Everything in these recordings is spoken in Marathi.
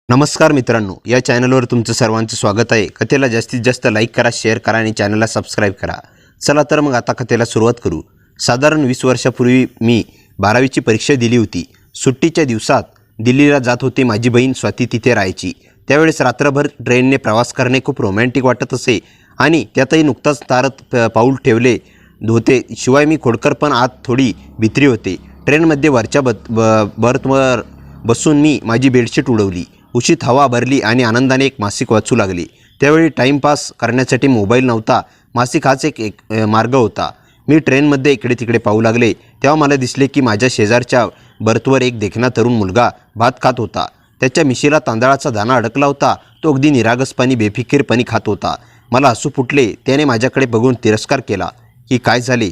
नमस्कार मित्रांनो, या चॅनलवर तुमचं सर्वांचं स्वागत आहे। कथेला जास्तीत जास्त लाईक करा, शेअर करा आणि चॅनलला सबस्क्राईब करा। चला तर मग आता कथेला सुरुवात करू। साधारण 20 वर्षापूर्वी मी 12वीची परीक्षा दिली होती। सुट्टीच्या दिवसात दिल्लीला जात होते। माझी बहीण स्वाती तिथे राहायची। त्यावेळेस रात्रभर ट्रेनने प्रवास करणे खूप रोमॅन्टिक वाटत असे आणि त्यातही नुकताच तारत पाऊल ठेवले होते। शिवाय मी खोडकर पण आत थोडी भित्री होते। ट्रेनमध्ये वरच्या बर्थवर बसून मी माझी बेडशीट उडवली, उशीत हवा भरली आणि आनंदाने एक मासिक वाचू लागले। त्यावेळी टाईमपास करण्यासाठी मोबाईल नव्हता। मासिक हाच एक मार्ग होता। मी ट्रेनमध्ये इकडे तिकडे पाहू लागले तेव्हा मला दिसले की माझ्या शेजारच्या बर्थवर एक देखणा तरुण मुलगा भात खात होता। त्याच्या मिशीला तांदळाचा दाणा अडकला होता। तो अगदी निरागसपणे बेफिकीरपणे खात होता। मला हसू फुटले। त्याने माझ्याकडे बघून तिरस्कार केला की काय झाले?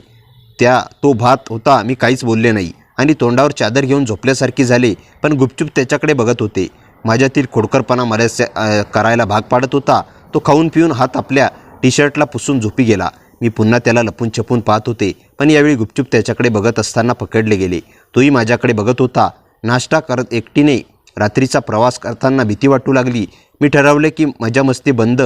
तो भात होता। मी काहीच बोलले नाही आणि तोंडावर चादर घेऊन झोपल्यासारखी झाले, पण गुपचूप त्याच्याकडे बघत होते। माझ्यातील खोडकरपणा मला करायला भाग पाडत होता। तो खाऊन पिऊन हात आपल्या टी शर्टला पुसून झोपी गेला। मी पुन्हा त्याला लपून छपून पाहत होते, पण यावेळी गुपचूप त्याच्याकडे बघत असताना पकडले गेले। तोही माझ्याकडे बघत होता। नाश्ता करत एकटीने रात्रीचा प्रवास करताना भीती वाटू लागली। मी ठरवले की मजा मस्ती बंद,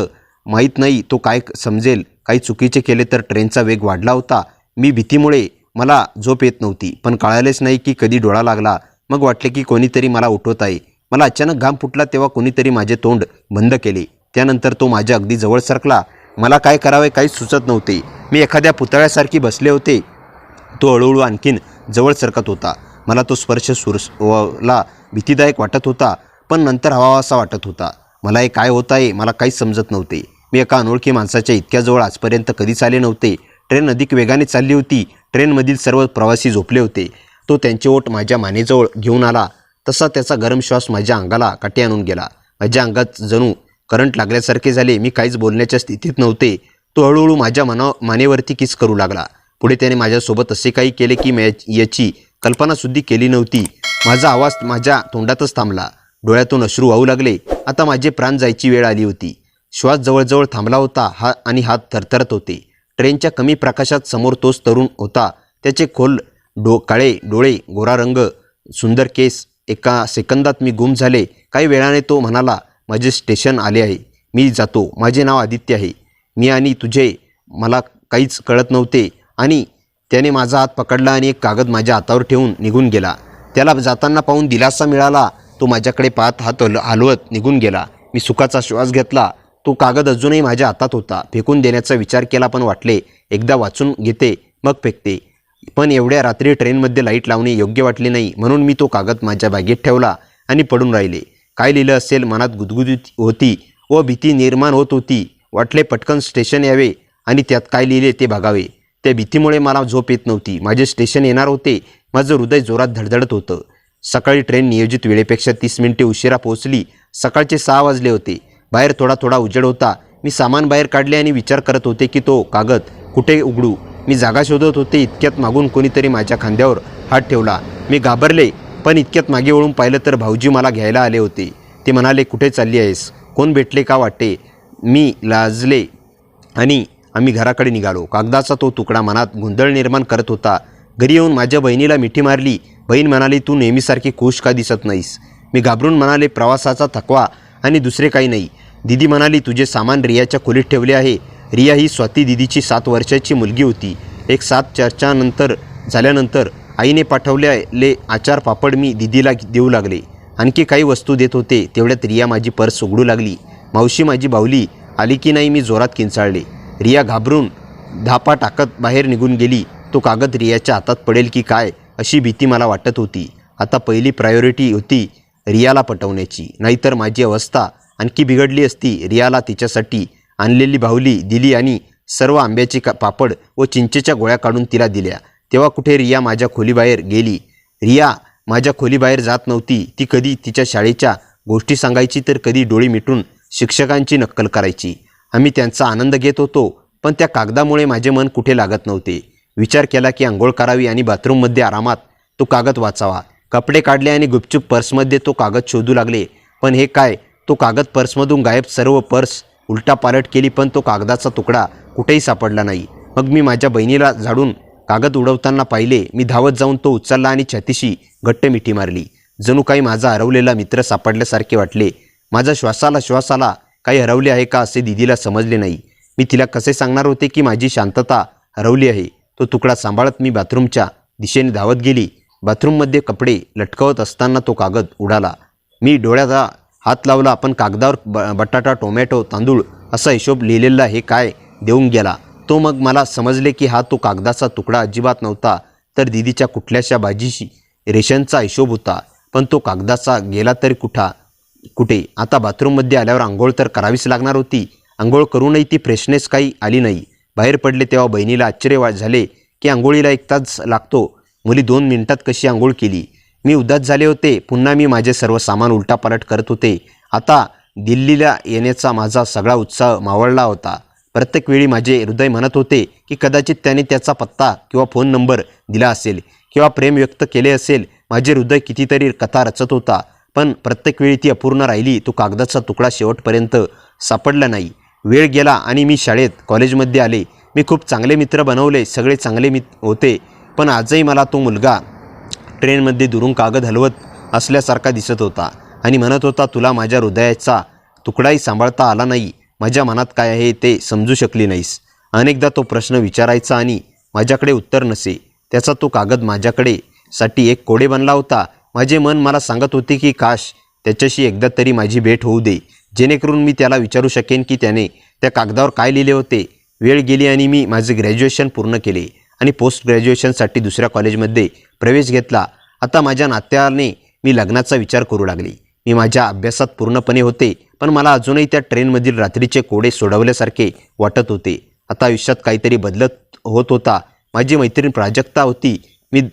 माहीत नाही तो काय समजेल। काही चुकीचे केले तर? ट्रेनचा वेग वाढला होता। मी भीतीमुळे मला झोप येत नव्हती, पण कळालेच नाही की कधी डोळा लागला। मग वाटले की कोणीतरी मला उठवत आहे। मला अचानक घाम फुटला तेव्हा कोणीतरी माझे तोंड बंद केले। त्यानंतर तो माझ्या अगदी जवळ सरकला। मला काय करावे काहीच सुचत नव्हते। मी एखाद्या पुतळ्यासारखी बसले होते। तो हळूहळू आणखीन जवळ सरकत होता। मला तो स्पर्श सुरसला भीतीदायक वाटत होता, पण नंतर हवासा वाटत होता। मला हे काय होत आहे मला काहीच समजत नव्हते। मी एका अनोळखी माणसाच्या इतक्या जवळ आजपर्यंत कधीच आले नव्हते। ट्रेन अधिक वेगाने चालली होती। ट्रेनमधील सर्व प्रवासी झोपले होते। तो त्यांचे ओठ माझ्या मानेजवळ घेऊन आला, तसा त्याचा गरम श्वास माझ्या अंगाला काटे आणून गेला। माझ्या अंगात जणू करंट लागल्यासारखे झाले। मी काहीच बोलण्याच्या स्थितीत नव्हते। तो हळूहळू माझ्या मानेवरती किस करू लागला। पुढे त्याने माझ्यासोबत असे काही केले की मी याची कल्पनासुद्धा केली नव्हती। माझा आवाज माझ्या तोंडातच थांबला। डोळ्यातून अश्रू वाहू लागले। आता माझे प्राण जायची वेळ आली होती। श्वास जवळजवळ थांबला होता आणि हात थरथरत होते। ट्रेनच्या कमी प्रकाशात समोर तोच तरुण होता। त्याचे खोल काळे डोळे, गोरा रंग, सुंदर केस। एका सेकंदात मी गुम झाले। काही वेळाने तो म्हणाला, माझे स्टेशन आले आहे, मी जातो। माझे नाव आदित्य आहे। मी आणि तुझे मला काहीच कळत नव्हते। आणि त्याने माझा हात पकडला आणि एक कागद माझ्या हातावर ठेवून निघून गेला। त्याला जाताना पाहून दिलासा मिळाला। तो माझ्याकडे पाहत हात हलवत निघून गेला। मी सुखाचा श्वास घेतला। तो कागद अजूनही माझ्या हातात होता। फेकून देण्याचा विचार केला, पण वाटले एकदा वाचून घेते मग फेकते। पण एवढ्या रात्री ट्रेनमध्ये लाईट लावणे योग्य वाटले नाही, म्हणून मी तो कागद माझ्या बॅगेत ठेवला आणि पडून राहिले। काय लिहिलं असेल? मनात गुदगुदी होती व भीती निर्माण होत होती। वाटले पटकन स्टेशन यावे आणि त्यात काय लिहिले ते बघावे। त्या भीतीमुळे मला झोप येत नव्हती। माझे स्टेशन येणार होते। माझं हृदय जोरात धडधडत होतं। सकाळी ट्रेन नियोजित वेळेपेक्षा 30 मिनिटे उशिरा पोहोचली। सकाळचे 6 वाजले होते। बाहेर थोडा थोडा उजेड होता। मी सामान बाहेर काढले आणि विचार करत होते की तो कागद कुठे उघडू। मी जागा शोधत होते। इतक्यात मागून कोणीतरी माझ्या खांद्यावर हात ठेवला। मी घाबरले, पण इतक्यात मागे वळून पाहिलं तर भाऊजी मला घ्यायला आले होते। ते म्हणाले, कुठे चालली आहेस? कोण भेटले का वाटते? मी लाजले आणि आम्ही घराकडे निघालो। कागदाचा तो तुकडा मनात गोंधळ निर्माण करत होता। घरी येऊन माझ्या बहिणीला मिठी मारली। बहीण म्हणाली, तू नेहमीसारखी खुश का दिसत नाहीस? मी घाबरून म्हणाले, प्रवासाचा थकवा आणि दुसरे काही नाही। दिदी म्हणाली, तुझे सामान रियाच्या खोलीत ठेवले आहे। रिया ही स्वाती दिदीची 7 वर्षाची मुलगी होती। एक 7 चर्चा झाल्यानंतर आईने पाठवलेले आचार पापड मी दिदीला देऊ लागले। आणखी काही वस्तू देत होते। तेवढ्यात रिया माझी पर्स उघडू लागली। मावशी, माझी बाहुली आली की नाही? मी जोरात किंचाळले। रिया घाबरून धापा टाकत बाहेर निघून गेली। तो कागद रियाच्या हातात पडेल की काय अशी भीती मला वाटत होती। आता पहिली प्रायोरिटी होती रियाला पटवण्याची, नाहीतर माझी अवस्था आणखी बिघडली असती। रियाला तिच्यासाठी आणलेली बाहुली दिली आणि सर्व आंब्याचे पापड व चिंचेच्या गोळ्या काढून तिला दिल्या। तेव्हा कुठे रिया माझ्या खोलीबाहेर गेली। रिया माझ्या खोलीबाहेर जात नव्हती। ती कधी तिच्या शाळेच्या गोष्टी सांगायची तर कधी डोळे मिटून शिक्षकांची नक्कल करायची। आम्ही त्यांचा आनंद घेत होतो, पण त्या कागदामुळे माझे मन कुठे लागत नव्हते। विचार केला की आंघोळ करावी आणि बाथरूममध्ये आरामात तो कागद वाचावा। कपडे काढले आणि गुपचूप पर्समध्ये तो कागद शोधू लागले, पण हे काय? तो कागद पर्समधून गायब। सर्व पर्स उलटापालट केली, पण तो कागदाचा तुकडा कुठेही सापडला नाही। मग मी माझ्या बहिणीला झाडून कागद उडवताना पाहिले। मी धावत जाऊन तो उचलला आणि छातीशी घट्ट मिठी मारली। जणू काही माझा हरवलेला मित्र सापडल्यासारखे वाटले। माझा श्वासाला श्वासाला काही हरवले आहे का असे दीदीला समजले नाही. मी तिला कसे सांगणार होते की माझी शांतता हरवली आहे. तो तुकडा सांभाळत मी बाथरूमच्या दिशेने धावत गेली. बाथरूममध्ये कपडे लटकवत असताना तो कागद उडाला. मी डोळ्याचा हात लावला, पण कागदावर बटाटा, टोमॅटो, तांदूळ असा हिशोब लिहिलेला हे काय देऊन गेला. तो मग मला समजले की हा तो कागदाचा तुकडा अजिबात नव्हता, तर दीदीच्या कुठल्याशा भाजीशी रेशनचा हिशोब होता. पण तो कागदाचा गेला तरी कुठे. आता बाथरूममध्ये आल्यावर आंघोळ तर करावीच लागणार होती. आंघोळ करूनही ती फ्रेशनेस काही आली नाही. बाहेर पडले तेव्हा बहिणीला आश्चर्य झाले की आंघोळीला 1 तास लागतो, मुली 2 मिनिटात कशी आंघोळ केली. मी उदास झाले होते. पुन्हा मी माझे सर्व सामान उलटापालट करत होते. आता दिल्लीला येण्याचा माझा सगळा उत्साह मावळला होता. प्रत्येक वेळी माझे हृदय म्हणत होते की कदाचित त्याने त्याचा पत्ता किंवा फोन नंबर दिला असेल किंवा प्रेम व्यक्त केले असेल. माझे हृदय कितीतरी कथा रचत होता, पण प्रत्येक वेळी ती अपूर्ण राहिली. तो कागदाचा तुकडा शेवटपर्यंत सापडला नाही. वेळ गेला आणि मी शाळेत कॉलेजमध्ये आले. मी खूप चांगले मित्र बनवले, सगळे चांगले होते. पण आजही मला तो मुलगा ट्रेनमध्ये दुरून कागद हलवत असल्यासारखा दिसत होता आणि म्हणत होता, तुला माझ्या हृदयाचा तुकडाही सांभाळता आला नाही. माझ्या मनात काय आहे ते समजू शकली नाहीस. अनेकदा तो प्रश्न विचारायचा आणि माझ्याकडे उत्तर नसे. त्याचा तो कागद माझ्याकडे साठी एक कोडे बनला होता. माझे मन मला सांगत होते की काश त्याच्याशी एकदा तरी माझी भेट होऊ दे, जेणेकरून मी त्याला विचारू शकेन की त्याने त्या कागदावर काय लिहिले होते. वेळ गेली आणि मी माझे ग्रॅज्युएशन पूर्ण केले आणि पोस्ट ग्रॅज्युएशनसाठी दुसऱ्या कॉलेजमध्ये प्रवेश घेतला. आता माझ्या नात्याने मी लग्नाचा विचार करू लागले. मी माझ्या अभ्यासात पूर्णपणे होते, पण मला अजूनही त्या ट्रेनमधील रात्रीचे कोडे सोडवल्यासारखे वाटत होते. आता आयुष्यात काहीतरी बदलत होत होता. माझी मैत्रीण प्राजक्ता होती.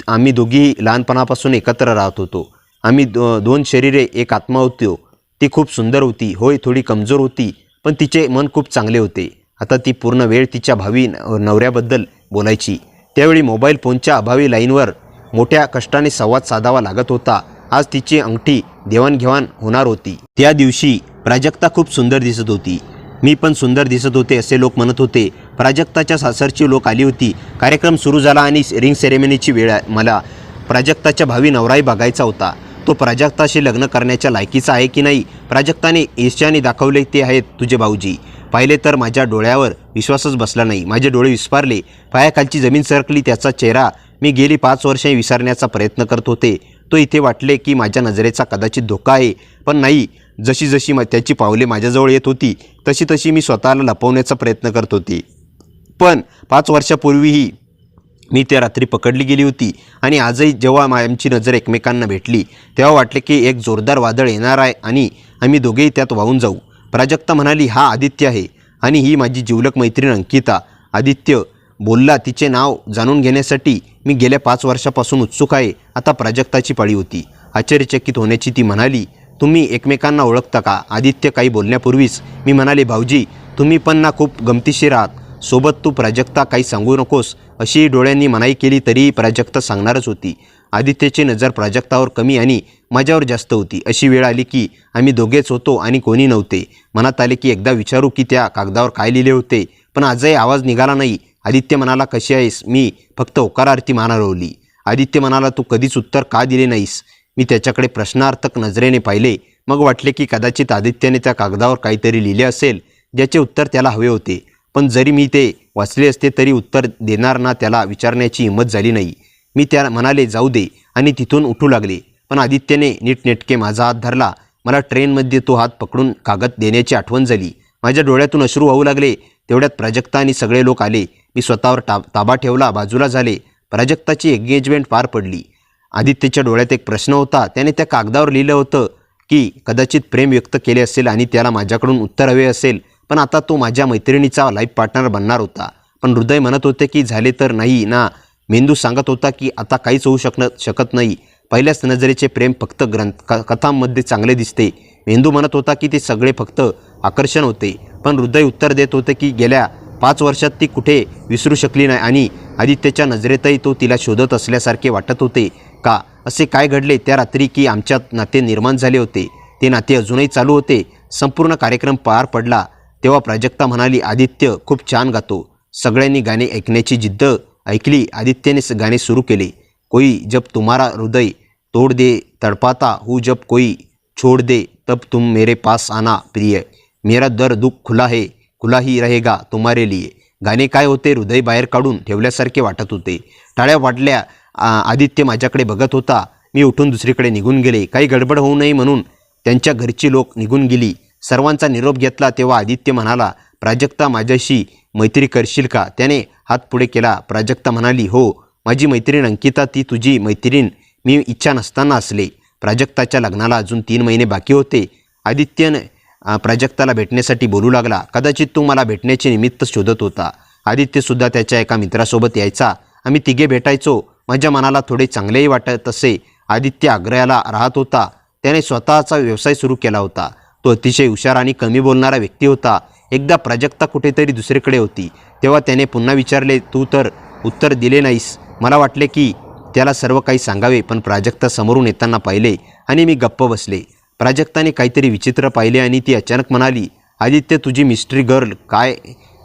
आम्ही दोघीही लहानपणापासून एकत्र राहत होतो. आम्ही 2 शरीरे एक आत्मा होतो. ती खूप सुंदर होती. होय, थोडी कमजोर होती, पण तिचे मन खूप चांगले होते. आता ती पूर्ण वेळ तिच्या भावी नवऱ्याबद्दल बोलायची. त्यावेळी मोबाईल फोनच्या अभावी लाईनवर मोठ्या कष्टाने संवाद साधावा लागत होता. आज तिची अंगठी देवाणघेवाण होणार होती. त्या दिवशी प्राजक्ता खूप सुंदर दिसत होती. मी पण सुंदर दिसत होते असे लोक म्हणत होते. प्राजक्ताच्या सासरची लोक आली होती. कार्यक्रम सुरू झाला आणि रिंग सेरेमनीची वेळ. मला प्राजक्ताच्या भावी नवराही बघायचा होता. तो प्राजक्ताशी लग्न करण्याच्या लायकीचा आहे की नाही. प्राजक्ताने ईर्ष्याने दाखवले, ते आहेत तुझे भाऊजी. पाहिले तर माझ्या डोळ्यावर विश्वासच बसला नाही. माझे डोळे विस्फारले. पायाखालची जमीन सरकली. त्याचा चेहरा मी गेली 5 वर्षे विसरण्याचा प्रयत्न करत होते. तो इथे वाटले की माझ्या नजरेचा कदाचित धोका आहे, पण नाही. जशी जशी त्याची पावले माझ्याजवळ येत होती तशी तशी मी स्वतःला लपवण्याचा प्रयत्न करत होते. पण 5 वर्षापूर्वीही मी त्या रात्री पकडली गेली होती आणि आजही जेव्हा आमची नजर एकमेकांना भेटली तेव्हा वाटले की एक जोरदार वादळ येणार आहे आणि आम्ही दोघेही त्यात वाहून जाऊ. प्राजक्ता म्हणाली, हा आदित्य आहे आणि ही माझी जिवलग मैत्रीण अंकिता. आदित्य बोलला. तिचे नाव जाणून घेण्यासाठी मी गेल्या 5 वर्षापासून उत्सुक आहे. आता प्राजक्ताची पाळी होती. आश्चर्यचकित होण्याची ती म्हणाली, तुम्ही एकमेकांना ओळखता का? आदित्य काही बोलण्यापूर्वीच मी म्हणाले, भाऊजी तुम्ही पण ना खूप गमतीशीर आहात. सोबत तू प्राजक्ता काही सांगू नकोस अशी डोळ्यांनी मनाई केली तरी प्राजक्ता सांगणारच होती. आदित्यची नजर प्राजक्तावर कमी आणि माझ्यावर जास्त होती. अशी वेळ आली की आम्ही दोघेच होतो आणि कोणी नव्हते. मनात आले की एकदा विचारू की त्या कागदावर काय लिहिले होते, पण आजही आवाज निघाला नाही. आदित्य म्हणाला, कशी आहेस? मी फक्त होकारार्थी मान हलवली. आदित्य म्हणाला, तू कधीच उत्तर का दिले नाहीस? मी त्याच्याकडे प्रश्नार्थक नजरेने पाहिले. मग वाटले की कदाचित आदित्यने त्या कागदावर काहीतरी लिहिले असेल ज्याचे उत्तर त्याला हवे होते. पण जरी मी ते वाचले असते तरी उत्तर देणार ना त्याला विचारण्याची हिंमत झाली नाही. मी त्याला म्हणाले, जाऊ दे, आणि तिथून उठू लागले. पण आदित्यने नीटनेटके माझा हात धरला. मला ट्रेनमध्ये तो हात पकडून कागद देण्याची आठवण झाली. माझ्या डोळ्यातून अश्रू वाहू लागले. तेवढ्यात प्राजक्ता आणि सगळे लोक आले. मी स्वतःवर ताबा ठेवला, बाजूला झाले. प्राजक्ताची एंगेजमेंट पार पडली. आदित्यच्या डोळ्यात एक प्रश्न होता. त्याने त्या कागदावर लिहिलं होतं की कदाचित प्रेम व्यक्त केले असेल आणि त्याला माझ्याकडून उत्तर हवे असेल. पण आता तो माझ्या मैत्रिणीचा लाईफ पार्टनर बनणार होता. पण हृदय म्हणत होते की झाले तर नाही ना. मेंदू सांगत होता की आता काहीच होऊ शकत नाही. पहिल्याच नजरेचे प्रेम फक्त कथांमध्ये चांगले दिसते. मेंदू म्हणत होता की ते सगळे फक्त आकर्षण होते. पण हृदय उत्तर देत होते की गेल्या 5 वर्षात ती कुठे विसरू शकली नाही आणि आदित्यच्या नजरेतही तो तिला शोधत असल्यासारखे वाटत होते. का असे काय घडले त्या रात्री की आमच्यात नाते निर्माण झाले होते? ते नाते अजूनही चालू होते. संपूर्ण कार्यक्रम पार पडला तेव्हा प्राजक्ता म्हणाली, आदित्य खूप छान गातो. सगळ्यांनी गाणे ऐकण्याची जिद्द ऐकली. आदित्यने गाणे सुरू केले. कोई जब तुम्हारा हृदय तोड़ दे तड़पाता हूँ, जब कोई छोड़ दे तब तुम मेरे पास आना प्रिय, मेरा दर दुःख खुला ही रहेगा तुम्हारे लिए. गाणे काय होते हृदय बाहेर काढून ठेवल्यासारखे वाटत होते. टाळ्या वाढल्या. आदित्य माझ्याकडे बघत होता. मी उठून दुसरीकडे निघून गेले. काही गडबड होऊ नये म्हणून त्यांच्या घरची लोक निघून गेली. सर्वांचा निरोप घेतला तेव्हा आदित्य म्हणाला, प्राजक्ता माझ्याशी मैत्री करशील का? त्याने हात पुढे केला. प्राजक्ता म्हणाली, हो माझी मैत्रीण अंकिता, ती तुझी मैत्रीण मी इच्छा नसताना असले. प्राजक्ताच्या लग्नाला अजून 3 महिने बाकी होते. आदित्यने प्राजक्ताला भेटण्यासाठी बोलू लागला. कदाचित तू मला भेटण्याचे निमित्त शोधत होता. आदित्यसुद्धा त्याच्या एका मित्रासोबत यायचा. आम्ही तिघे भेटायचो. माझ्या मनाला थोडे चांगलेही वाटत असे. आदित्य आग्र्याला राहत होता. त्याने स्वतःचा व्यवसाय सुरू केला होता. तो अतिशय हुशार आणि कमी बोलणारा व्यक्ती होता. एकदा प्राजक्ता कुठेतरी दुसरीकडे होती तेव्हा त्याने पुन्हा विचारले, तू तर उत्तर दिले नाहीस. मला वाटले की त्याला सर्व काही सांगावे, पण प्राजक्ता समोरून येताना पाहिले आणि मी गप्प बसले. प्राजक्ताने काहीतरी विचित्र पाहिले आणि ती अचानक म्हणाली, आदित्य तुझी मिस्ट्री गर्ल काय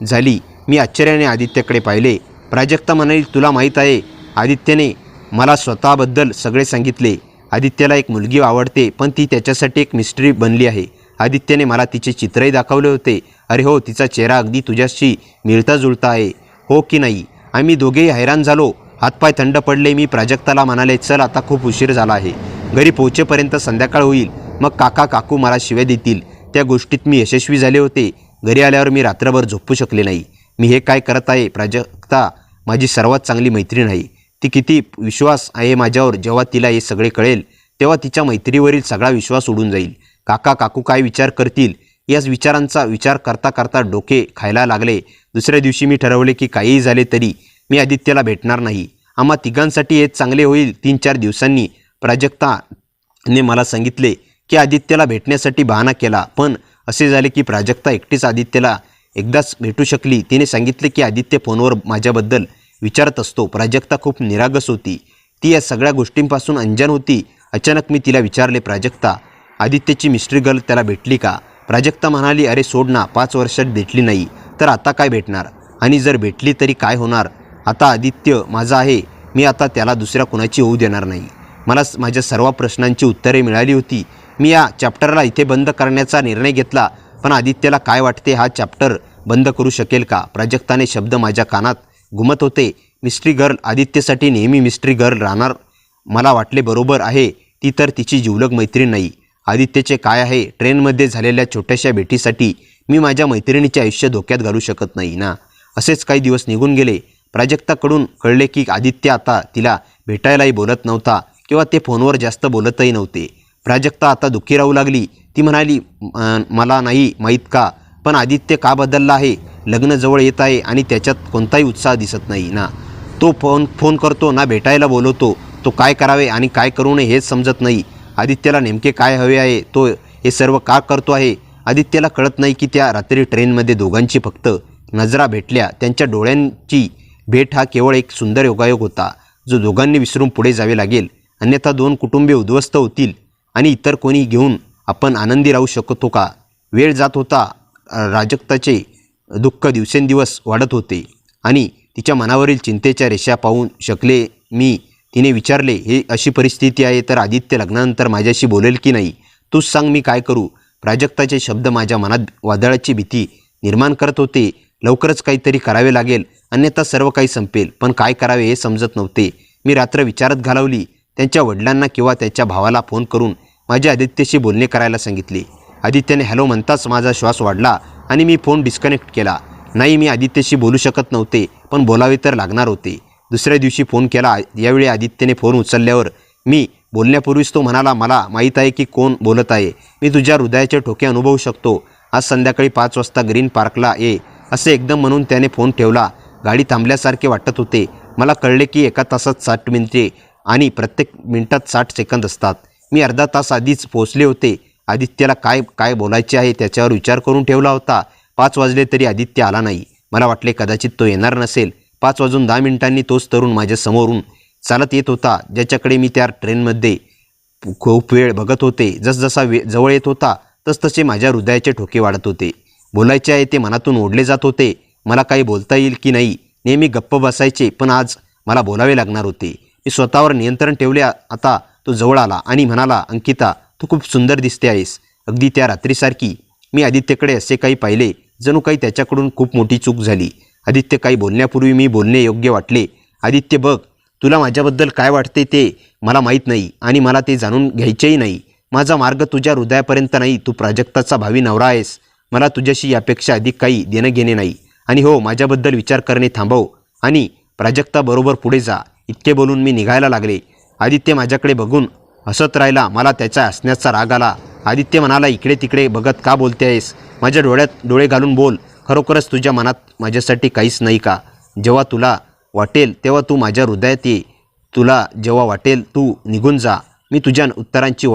झाली? मी आश्चर्याने आदित्यकडे पाहिले. प्राजक्ता म्हणाली, तुला माहीत आहे? आदित्यने मला स्वतःबद्दल सगळे सांगितले. आदित्यला एक मुलगी आवडते, पण ती त्याच्यासाठी एक मिस्ट्री बनली आहे. आदित्यने मला तिचे चित्रही दाखवले होते. अरे हो, तिचा चेहरा अगदी तुझ्याशी मिळता जुळता आहे, हो की नाही? आम्ही दोघेही हैराण झालो. हातपाय थंड पडले. मी प्राजक्ताला म्हणाले, चल आता खूप उशीर झाला आहे. घरी पोहोचेपर्यंत संध्याकाळ होईल. मग काका काकू मला शिव्या देतील. त्या गोष्टीत मी यशस्वी झाले होते. घरी आल्यावर मी रात्रभर झोपू शकले नाही. मी हे काय करत आहे? प्राजक्ता माझी सर्वात चांगली मैत्रीण आहे. ती किती विश्वास आहे माझ्यावर. जेव्हा तिला हे सगळे कळेल तेव्हा तिच्या मैत्रीवरील सगळा विश्वास उडून जाईल. काका काकू काय विचार करतील? याच विचारांचा विचार करता करता डोके खायला लागले. दुसऱ्या दिवशी मी ठरवले की काहीही झाले तरी मी आदित्यला भेटणार नाही. आम्हा तिघांसाठी हेच चांगले होईल. 3-4 दिवसांनी प्राजक्ताने मला सांगितले की आदित्यला भेटण्यासाठी बहाणा केला. पण असे झाले की प्राजक्ता एकटीच आदित्यला एकदाच भेटू शकली. तिने सांगितले की आदित्य फोनवर माझ्याबद्दल विचारत असतो. प्राजक्ता खूप निरागस होती. ती या सगळ्या गोष्टींपासून अंजान होती. अचानक मी तिला विचारले, प्राजक्ता आदित्यची मिस्ट्री गर्ल त्याला भेटली का? प्राजक्ता म्हणाली, अरे सोड ना, 5 वर्षात भेटली नाही तर आता काय भेटणार? आणि जर भेटली तरी काय होणार? आता आदित्य माझा आहे. मी आता त्याला दुसऱ्या कुणाची होऊ देणार नाही. मला माझ्या सर्व प्रश्नांची उत्तरे मिळाली होती. मी या चॅप्टरला इथे बंद करण्याचा निर्णय घेतला. पण आदित्यला काय वाटते? हा चॅप्टर बंद करू शकेल का? प्राजक्ताने शब्द माझ्या कानात घुमत होते. मिस्ट्री गर्ल आदित्यसाठी नेहमी मिस्ट्री गर्ल राहणार. मला वाटले बरोबर आहे. ती तर तिची जिवलग मैत्रीण नाही. आदित्यचे काय आहे? ट्रेनमध्ये झालेल्या छोट्याशा भेटीसाठी मी माझ्या मैत्रिणीचे आयुष्य धोक्यात घालू शकत नाही ना. असेच काही दिवस निघून गेले. प्राजक्ताकडून कळले की आदित्य आता तिला भेटायलाही बोलत नव्हता किंवा ते फोनवर जास्त बोलतही नव्हते. प्राजक्ता आता दुःखी राहू लागली. ती म्हणाली, मला नाही माहीत का, पण आदित्य का बदलला आहे? लग्न जवळ येत आहे आणि त्याच्यात कोणताही उत्साह दिसत नाही ना. तो फोन करतो ना भेटायला बोलवतो. तो काय करावे आणि काय करू नये हेच समजत नाही. आदित्यला नेमके काय हवे आहे? तो हे सर्व का करतो आहे? आदित्यला कळत नाही की त्या रात्री ट्रेनमध्ये दोघांची फक्त नजरा भेटल्या. त्यांच्या डोळ्यांची भेट हा केवळ एक सुंदर योगायोग होता जो दोघांनी विसरून पुढे जावे लागेल. अन्यथा 2 कुटुंबे उद्ध्वस्त होतील आणि इतर कोणी घेऊन आपण आनंदी राहू शकतो का? वेळ जात होता. प्राजक्ताचे दुःख दिवसेंदिवस वाढत होते आणि तिच्या मनावरील चिंतेच्या रेषा पाहू शकले मी. तिने विचारले, हे अशी परिस्थिती आहे तर आदित्य लग्नानंतर माझ्याशी बोलेल की नाही? तूच सांग, मी काय करू? प्राजक्ताचे शब्द माझ्या मनात वादळाची भीती निर्माण करत होते. लवकरच काहीतरी करावे लागेल, अन्यथा सर्व काही संपेल. पण काय करावे हे समजत नव्हते. मी रात्र विचारात घालवली. त्यांच्या वडिलांना किंवा त्याच्या भावाला फोन करून माझ्या आदित्यशी बोलणे करायला सांगितले. आदित्यने हॅलो म्हणताच माझा श्वास वाढला आणि मी फोन डिस्कनेक्ट केला. नाही, मी आदित्यशी बोलू शकत नव्हते, पण बोलावे तर लागणार होते. दुसऱ्या दिवशी फोन केला. यावेळी आदित्यने फोन उचलल्यावर मी बोलण्यापूर्वीच तो म्हणाला, मला माहीत आहे की कोण बोलत आहे. मी तुझ्या हृदयाचे ठोके अनुभवू शकतो. आज संध्याकाळी 5 वाजता ग्रीन पार्कला ये. असे एकदम म्हणून त्याने फोन ठेवला. गाडी थांबल्यासारखे वाटत होते. मला कळले की 1 तासात 60 मिनिटे आणि प्रत्येक मिनिटात 60 सेकंद असतात. मी अर्धा तास आधीच पोहोचले होते. आदित्यला काय काय बोलायचे आहे त्याच्यावर विचार करून ठेवला होता. 5 वाजले तरी आदित्य आला नाही. मला वाटले कदाचित तो येणार नसेल. 5 वाजून 10 मिनिटांनी तोच तरुण माझ्या समोरून चालत येत होता, ज्याच्याकडे मी त्या ट्रेनमध्ये खूप वेळ बघत होते. जसजसा जवळ येत होता तसतसे माझ्या हृदयाचे ठोके वाढत होते. बोलायचे आहे ते मनातून ओढले जात होते. मला काही बोलता येईल की नाही? नेहमी गप्प बसायचे, पण आज मला बोलावे लागणार होते. मी स्वतःवर नियंत्रण ठेवले. आता तो जवळ आला आणि म्हणाला, अंकिता तू खूप सुंदर दिसते आहेस, अगदी त्या रात्रीसारखी. मी आदित्यकडे असे काही पाहिले जणू काही त्याच्याकडून खूप मोठी चूक झाली. आदित्य काही बोलण्यापूर्वी मी बोलणे योग्य वाटले. आदित्य बघ, तुला माझ्याबद्दल काय वाटते ते मला माहीत नाही आणि मला ते जाणून घ्यायचेही नाही. माझा मार्ग तुझ्या हृदयापर्यंत नाही. तू प्राजक्ताचा भावी नवरा आहेस. मला तुझ्याशी यापेक्षा अधिक काही देणं घेणे नाही. आणि हो, माझ्याबद्दल विचार करणे थांबव आणि प्राजक्ताबरोबर पुढे जा. इतके बोलून मी निघायला लागले. आदित्य माझ्याकडे बघून हसत राहिला. मला त्याच्या हसण्याचा राग आला. आदित्य म्हणाला, इकडे तिकडे बघत का बोलते आहेस? माझ्या डोळ्यात डोळे घालून बोल. खरोखरच तुझ्या मनात माझ्यासाठी काहीच नाही का? जेव्हा तुला वाटेल तेव्हा तू माझ्या हृदयात ये. तुला जेव्हा वाटेल तू निघून जा. मी तुझ्या उत्तरांची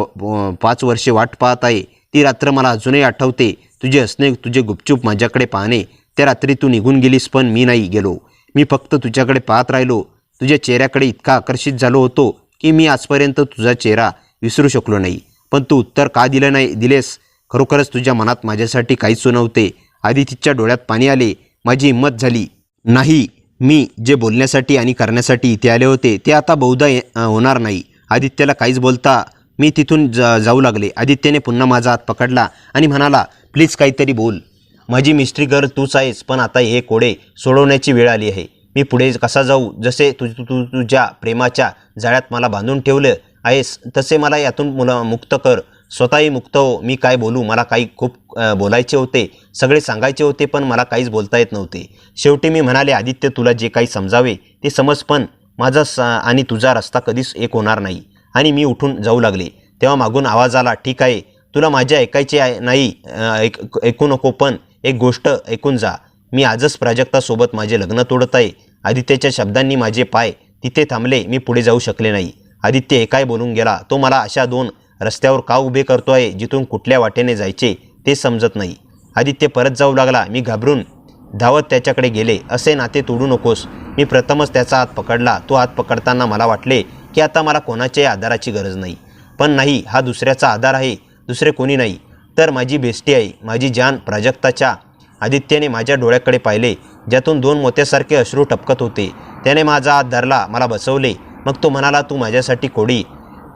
5 वर्षे वाट पाहत आहे. ती रात्र मला अजूनही आठवते. तुझे हसणे, तुझे गुपचूप माझ्याकडे पाहणे. त्या रात्री तू निघून गेलीस, पण मी नाही गेलो. मी फक्त तुझ्याकडे पाहत राहिलो. तुझ्या चेहऱ्याकडे इतका आकर्षित झालो होतो की मी आजपर्यंत तुझा चेहरा विसरू शकलो नाही. पण तू उत्तर का दिलेस? खरोखरच तुझ्या मनात माझ्यासाठी काहीच नव्हते. आदितीच्या डोळ्यात पाणी आले. माझी हिंमत झाली. नाही, मी जे बोलण्यासाठी आणि करण्यासाठी इथे आले होते ते आता बहुधा होणार नाही. आदित्यला काहीच बोलता मी तिथून जाऊ लागले. आदित्यने पुन्हा माझा हात पकडला आणि म्हणाला, प्लीज काहीतरी बोल. माझी मिस्ट्री गर्ल तूच आहेस, पण आता हे कोडे सोडवण्याची वेळ आली आहे. मी पुढे कसा जाऊ? जसे तुझ्या प्रेमाच्या जाळ्यात मला बांधून ठेवलं आहेस तसे मला यातून मुक्त कर. स्वतःही मुक्त हो. मी काय बोलू? मला काही खूप बोलायचे होते, सगळे सांगायचे होते, पण मला काहीच बोलता येत नव्हते. शेवटी मी म्हणाले, आदित्य तुला जे काही समजावे ते समज, पण माझा आणि तुझा रस्ता कधीच एक होणार नाही. आणि मी उठून जाऊ लागले. तेव्हा मागून आवाज आला, ठीक आहे, तुला माझे ऐकायचे नाही ऐकू नको, पण एक गोष्ट ऐकून जा. मी आजच प्राजक्तासोबत माझे लग्न तोडत आहे. आदित्यच्या शब्दांनी माझे पाय तिथे थांबले. मी पुढे जाऊ शकले नाही. आदित्य हे काय बोलून गेला? तो मला अशा 2 रस्त्यावर का उभे करतो आहे जिथून कुठल्या वाटेने जायचे ते समजत नाही. आदित्य परत जाऊ लागला. मी घाबरून धावत त्याच्याकडे गेले. असे नाते तोडू नकोस. मी प्रथमच त्याचा हात पकडला. तो हात पकडताना मला वाटले की आता मला कोणाच्याही आधाराची गरज नाही. पण नाही, हा दुसऱ्याचा आधार आहे. दुसरे कोणी नाही तर माझी बेस्टी आहे, माझी जान प्राजक्ताच्या. आदित्यने माझ्या डोळ्याकडे पाहिले, ज्यातून 2 मोत्यासारखे अश्रू टपकत होते. त्याने माझा हात धरला, मला बसवले. मग तो म्हणाला, तू माझ्यासाठी कोडी